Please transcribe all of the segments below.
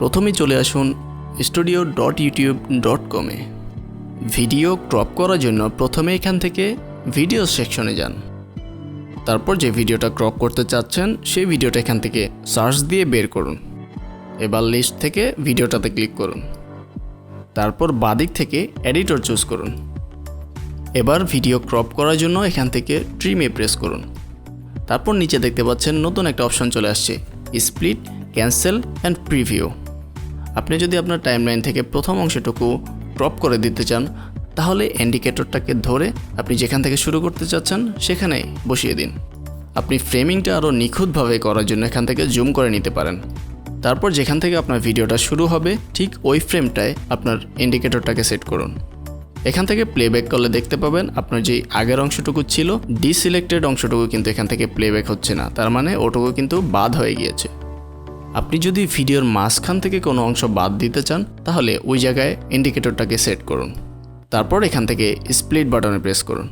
প্রথমেই চলে আসুন studio.youtube.com-এ। ভিডিও ক্রপ করার জন্য প্রথমে এখান থেকে ভিডিও সেকশনে যান। তারপর যে ভিডিওটা ক্রপ করতে চাচ্ছেন সেই ভিডিওটা এখান থেকে সার্চ দিয়ে বের করুন। এবার লিস্ট থেকে ভিডিওটাতে ক্লিক করুন। তারপর বাদিক থেকে এডিটর চুজ করুন। এবার ভিডিও ক্রপ করার জন্য এখান থেকে ট্রিমে প্রেস করুন। তারপর নিচে দেখতে পাচ্ছেন নতুন একটা অপশন চলে আসছে, স্প্লিট, ক্যান্সেল অ্যান্ড প্রিভিউ। আপনি যদি আপনার টাইমলাইন থেকে প্রথম অংশটুকু ক্রপ করে দিতে চান তাহলে ইন্ডিকেটরটাকে ধরে আপনি যেখান থেকে শুরু করতে চাচ্ছেন সেখানে বসিয়ে দিন। আপনি ফ্রেমিংটা আরও নিখুঁতভাবে করার জন্য এখান থেকে জুম করে নিতে পারেন। তারপর যেখান থেকে আপনার ভিডিওটা শুরু হবে ঠিক ওই ফ্রেমটায় আপনার ইন্ডিকেটরটাকে সেট করুন। এখান থেকে প্লেব্যাক করলে দেখতে পাবেন আপনার যে আগের অংশটুকু ছিল ডিসিলেক্টেড অংশটুকু কিন্তু এখান থেকে প্লেব্যাক হচ্ছে না, তার মানে ওটুকু কিন্তু বাদ হয়ে গিয়েছে। আপনি যদি ভিডিওর মাঝখান থেকে কোনো অংশ বাদ দিতে চান তাহলে ওই জায়গায় ইন্ডিকেটরটাকে সেট করুন। তারপর এখান থেকে স্প্লিট বাটনে প্রেস করুন।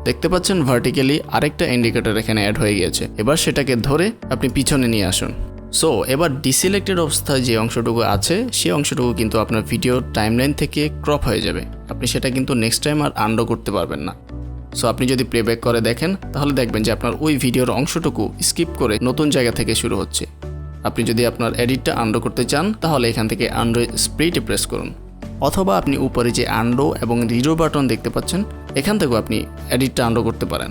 দেখতে পাচ্ছেন ভার্টিক্যালি আরেকটা ইন্ডিকেটর এখানে অ্যাড হয়ে গিয়েছে। এবার সেটাকে ধরে আপনি পিছনে নিয়ে আসুন। সো এবার ডিসিলেক্টেড অবস্থায় যে অংশটুকু আছে সেই অংশটুকু কিন্তু আপনার ভিডিওর টাইমলাইন থেকে ক্রপ হয়ে যাবে। আপনি সেটা কিন্তু নেক্সট টাইম আর আনডো করতে পারবেন না। সো আপনি যদি প্লেব্যাক করে দেখেন তাহলে দেখবেন যে আপনার ওই ভিডিওর অংশটুকু স্কিপ করে নতুন জায়গা থেকে শুরু হচ্ছে। আপনি যদি আপনার এডিটটা আনডো করতে চান তাহলে এখান থেকে আনডো স্প্লিটে প্রেস করুন, অথবা আপনি উপরে যে আনডো এবং রিডো বাটন দেখতে পাচ্ছেন এখান থেকেও আপনি এডিটটা আনডো করতে পারেন।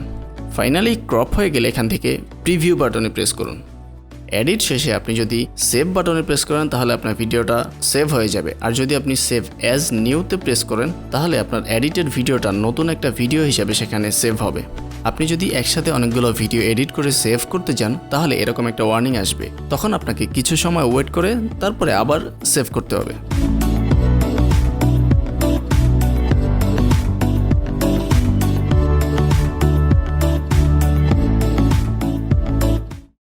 ফাইনালি ক্রপ হয়ে গেলে এখান থেকে প্রিভিউ বাটনে প্রেস করুন। এডিট শেষে আপনি যদি সেভ বাটনে প্রেস করেন তাহলে আপনার ভিডিওটা সেভ হয়ে যাবে, আর যদি আপনি সেভ অ্যাজ নিউতে প্রেস করেন তাহলে আপনার এডিটেড ভিডিওটা নতুন একটা ভিডিও হিসাবে সেখানে সেভ হবে। আপনি যদি একসাথে অনেকগুলো ভিডিও এডিট করে সেভ করতে চান তাহলে এরকম একটা ওয়ার্নিং আসবে, তখন আপনাকে কিছু সময় ওয়েট করে তারপরে আবার সেভ করতে হবে।